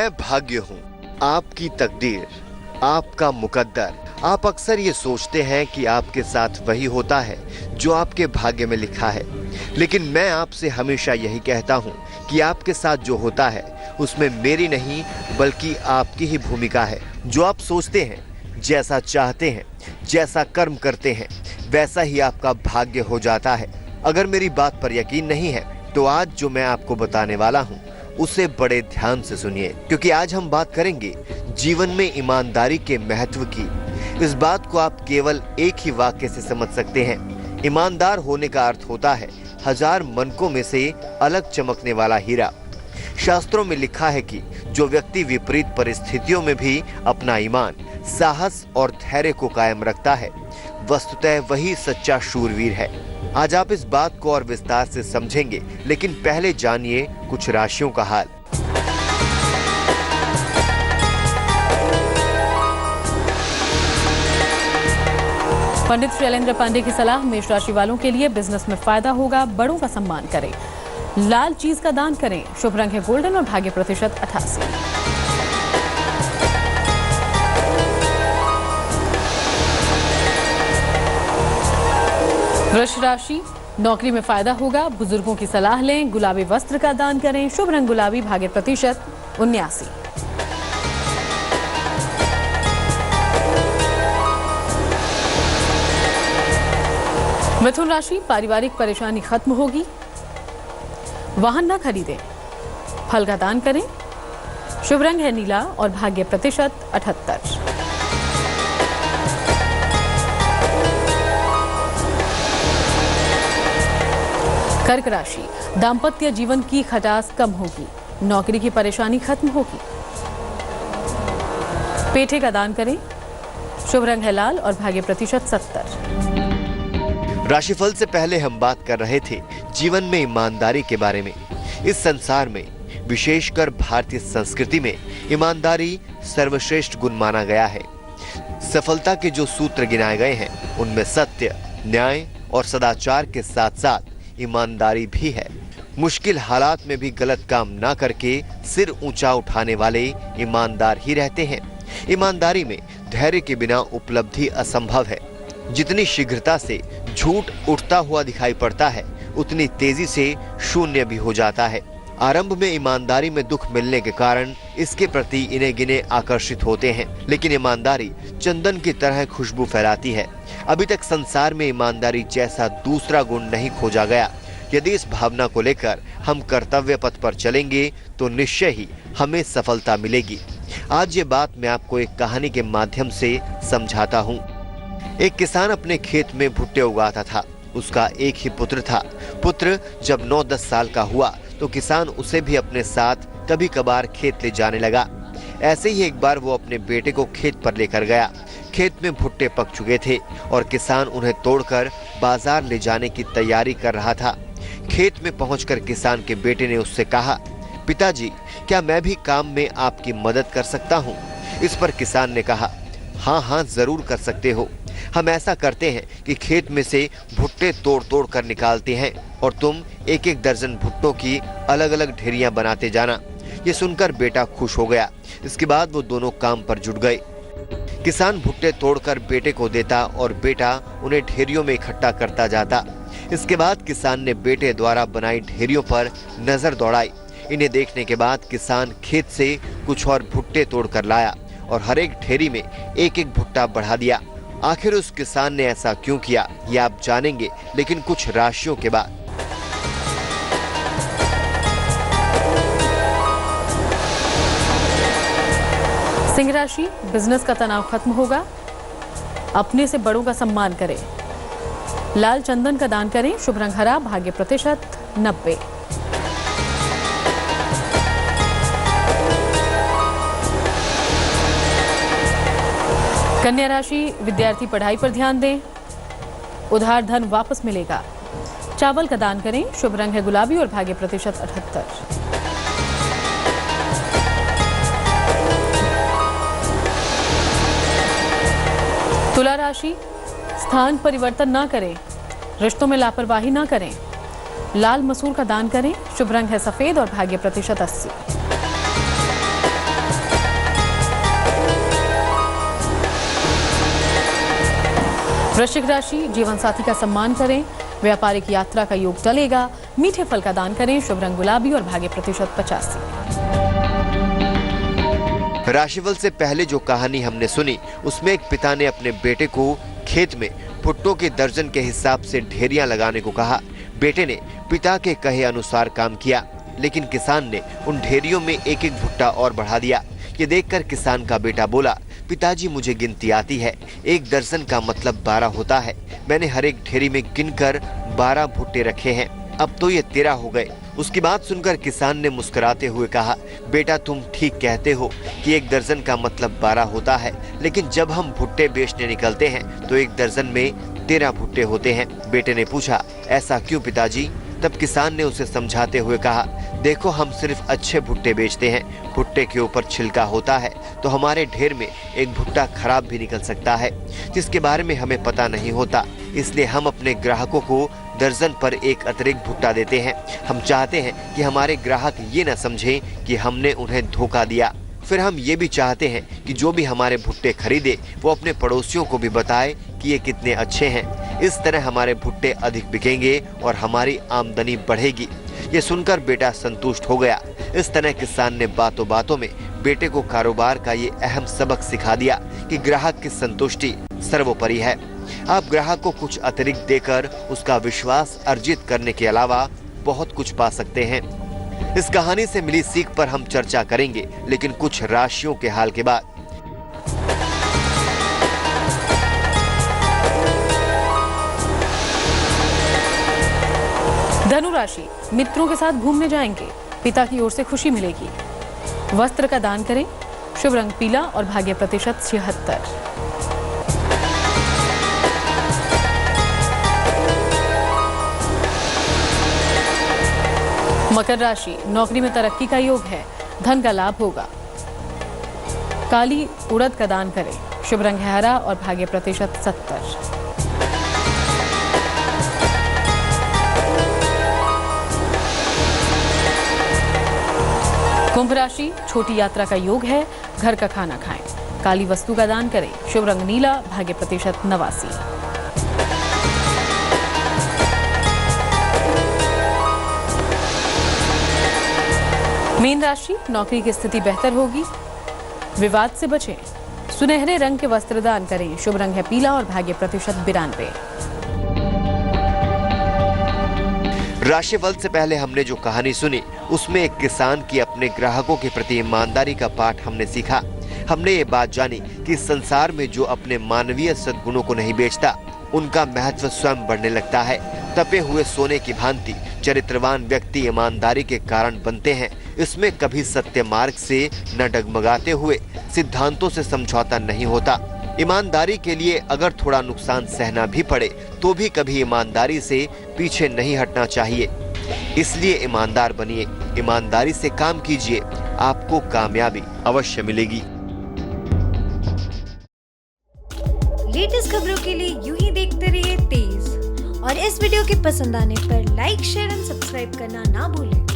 मैं भाग्य हूँ, आपकी तकदीर, आपका मुकद्दर। आप अक्सर ये सोचते हैं कि आपके साथ वही होता है जो आपके भाग्य में लिखा है, लेकिन मैं आपसे हमेशा यही कहता हूँ कि आपके साथ जो होता है उसमें मेरी नहीं बल्कि आपकी ही भूमिका है। जो आप सोचते हैं, जैसा चाहते हैं, जैसा कर्म करते हैं, वैसा ही आपका भाग्य हो जाता है। अगर मेरी बात पर यकीन नहीं है तो आज जो मैं आपको बताने वाला हूँ उसे बड़े ध्यान से सुनिए, क्योंकि आज हम बात करेंगे जीवन में ईमानदारी के महत्व की। इस बात को आप केवल एक ही वाक्य से समझ सकते हैं। ईमानदार होने का अर्थ होता है हजार मनकों में से अलग चमकने वाला हीरा। शास्त्रों में लिखा है कि जो व्यक्ति विपरीत परिस्थितियों में भी अपना ईमान, साहस और धैर्य को कायम रखता है, वस्तुतः वही सच्चा शूरवीर है। आज आप इस बात को और विस्तार से समझेंगे, लेकिन पहले जानिए कुछ राशियों का हाल। पंडित शैलेंद्र पांडे की सलाह, मेष राशि वालों के लिए बिजनेस में फायदा होगा, बड़ों का सम्मान करें, लाल चीज का दान करें, शुभ रंग है गोल्डन और भाग्य प्रतिशत 88। वृष राशि, नौकरी में फायदा होगा, बुजुर्गों की सलाह लें, गुलाबी वस्त्र का दान करें, शुभ रंग गुलाबी, भाग्य प्रतिशत 79। मिथुन राशि, पारिवारिक परेशानी खत्म होगी, वाहन न खरीदें, फल का दान करें, शुभ रंग है नीला और भाग्य प्रतिशत 78। कर्क राशि, दाम्पत्य जीवन की खटास कम होगी, नौकरी की परेशानी खत्म होगी, पेठे का दान करें, शुभ रंग है लाल और भाग्य प्रतिशत 70। राशिफल से पहले हम बात कर रहे थे जीवन में ईमानदारी के बारे में। इस संसार में, विशेषकर भारतीय संस्कृति में, ईमानदारी सर्वश्रेष्ठ गुण माना गया है। सफलता के जो सूत्र गिनाए गए हैं उनमें सत्य, न्याय और सदाचार के साथ साथ ईमानदारी भी है। मुश्किल हालात में भी गलत काम ना करके सिर ऊंचा उठाने वाले ईमानदार ही रहते हैं। ईमानदारी में धैर्य के बिना उपलब्धि असंभव है। जितनी शीघ्रता से झूठ उठता हुआ दिखाई पड़ता है, उतनी तेजी से शून्य भी हो जाता है। आरंभ में ईमानदारी में दुख मिलने के कारण इसके प्रति इन्हें गिने आकर्षित होते हैं, लेकिन ईमानदारी चंदन की तरह खुशबू फैलाती है। अभी तक संसार में ईमानदारी जैसा दूसरा गुण नहीं खोजा गया। यदि इस भावना को लेकर हम कर्तव्य पथ पर चलेंगे तो निश्चय ही हमें सफलता मिलेगी। आज ये बात मैं आपको एक कहानी के माध्यम से समझाता हूँ। एक किसान अपने खेत में भुट्टे उगाता था। उसका एक ही पुत्र था। पुत्र जब 9-10 साल का हुआ तो किसान उसे भी अपने साथ कभी कभार खेत ले जाने लगा। ऐसे ही एक बार वो अपने बेटे को खेत पर लेकर गया। खेत में भुट्टे पक चुके थे और किसान उन्हें तोड़कर बाजार ले जाने की तैयारी कर रहा था। खेत में पहुंचकर किसान के बेटे ने उससे कहा, पिताजी, क्या मैं भी काम में आपकी मदद कर सकता हूँ? इस पर किसान ने कहा, हाँ हाँ जरूर कर सकते हो। हम ऐसा करते हैं कि खेत में से भुट्टे तोड़ तोड़ कर निकालते हैं और तुम एक एक दर्जन भुट्टों की अलग अलग ढेरियां बनाते जाना। ये सुनकर बेटा खुश हो गया। इसके बाद वो दोनों काम पर जुट गए। किसान भुट्टे तोड़कर बेटे को देता और बेटा उन्हें ढेरियों में इकट्ठा करता जाता। इसके बाद किसान ने बेटे द्वारा बनाई ढेरियों पर नजर दौड़ाई। इन्हें देखने के बाद किसान खेत से कुछ और भुट्टे तोड़कर लाया और हर एक ढेरी में एक एक भुट्टा बढ़ा दिया। आखिर उस किसान ने ऐसा क्यों किया, ये आप जानेंगे, लेकिन कुछ राशियों के बाद। सिंह राशि, बिजनेस का तनाव खत्म होगा, अपने से बड़ों का सम्मान करें, लाल चंदन का दान करें, शुभ रंग हरा, भाग्य प्रतिशत 90। कन्या राशि, विद्यार्थी पढ़ाई पर ध्यान दें, उधार धन वापस मिलेगा, चावल का दान करें, शुभ रंग है गुलाबी और भाग्य प्रतिशत 78। तुला राशि, स्थान परिवर्तन ना करें, रिश्तों में लापरवाही ना करें, लाल मसूर का दान करें, शुभ रंग है सफेद और भाग्य प्रतिशत 80। वृश्चिक राशि, जीवन साथी का सम्मान करें, व्यापारिक यात्रा का योग टलेगा, मीठे फल का दान करें, शुभ रंग गुलाबी और भाग्य प्रतिशत 85। राशिफल से पहले जो कहानी हमने सुनी उसमें एक पिता ने अपने बेटे को खेत में भुट्टो के दर्जन के हिसाब से ढेरियां लगाने को कहा। बेटे ने पिता के कहे अनुसार काम किया, लेकिन किसान ने उन ढेरियों में एक एक भुट्टा और बढ़ा दिया। ये देखकर किसान का बेटा बोला, पिताजी मुझे गिनती आती है, एक दर्जन का मतलब 12 होता है। मैंने हर एक ढेरी में गिनकर 12 भुट्टे रखे हैं, अब तो ये 13 हो गए। उसकी बात सुनकर किसान ने मुस्कुराते हुए कहा, बेटा तुम ठीक कहते हो कि एक दर्जन का मतलब 12 होता है, लेकिन जब हम भुट्टे बेचने निकलते हैं तो एक दर्जन में 13 भुट्टे होते हैं। बेटे ने पूछा, ऐसा क्यों पिताजी? तब किसान ने उसे समझाते हुए कहा, देखो हम सिर्फ अच्छे भुट्टे बेचते हैं, भुट्टे के ऊपर छिलका होता है तो हमारे ढेर में एक भुट्टा खराब भी निकल सकता है जिसके बारे में हमें पता नहीं होता, इसलिए हम अपने ग्राहकों को दर्जन पर एक अतिरिक्त भुट्टा देते हैं। हम चाहते हैं कि हमारे ग्राहक ये न समझें कि हमने उन्हें धोखा दिया। फिर हम ये भी चाहते हैं कि जो भी हमारे भुट्टे खरीदे वो अपने पड़ोसियों को भी बताए कि ये कितने अच्छे हैं। इस तरह हमारे भुट्टे अधिक बिकेंगे और हमारी आमदनी बढ़ेगी। ये सुनकर बेटा संतुष्ट हो गया। इस तरह किसान ने बातों बातों में बेटे को कारोबार का ये अहम सबक सिखा दिया कि ग्राहक की संतुष्टि सर्वोपरि है। आप ग्राहक को कुछ अतिरिक्त देकर उसका विश्वास अर्जित करने के अलावा बहुत कुछ पा सकते हैं। इस कहानी से मिली सीख पर हम चर्चा करेंगे, लेकिन कुछ राशियों के हाल के बाद। धनु राशि, मित्रों के साथ घूमने जाएंगे, पिता की ओर से खुशी मिलेगी। वस्त्र का दान करें, शुभ रंग पीला और भाग्य प्रतिशत 76। मकर राशि, नौकरी में तरक्की का योग है, धन का लाभ होगा। काली उड़द का दान करें, शुभ रंग है हरा और भाग्य प्रतिशत 70। कुंभ राशि, छोटी यात्रा का योग है, घर का खाना खाएं, काली वस्तु का दान करें, शुभ रंग नीला, भाग्य प्रतिशत 89। मीन राशि, नौकरी की स्थिति बेहतर होगी, विवाद से बचें, सुनहरे रंग के वस्त्र दान करें, शुभ रंग है पीला और भाग्य प्रतिशत 92। राशिफल से पहले हमने जो कहानी सुनी उसमें एक किसान की अपने ग्राहकों के प्रति ईमानदारी का पाठ हमने सीखा। हमने ये बात जानी कि संसार में जो अपने मानवीय सद्गुणों को नहीं बेचता उनका महत्व स्वयं बढ़ने लगता है। तपे हुए सोने की भांति चरित्रवान व्यक्ति ईमानदारी के कारण बनते हैं। इसमें कभी सत्य मार्ग से न डगमगाते हुए सिद्धांतों से समझौता नहीं होता। ईमानदारी के लिए अगर थोड़ा नुकसान सहना भी पड़े तो भी कभी ईमानदारी से पीछे नहीं हटना चाहिए। इसलिए ईमानदार बनिए, ईमानदारी से काम कीजिए, आपको कामयाबी अवश्य मिलेगी। लेटेस्ट खबरों के लिए यूं ही देखते रहिए तेज, और इस वीडियो के पसंद आने पर लाइक, शेयर एंड सब्सक्राइब करना ना भूलें।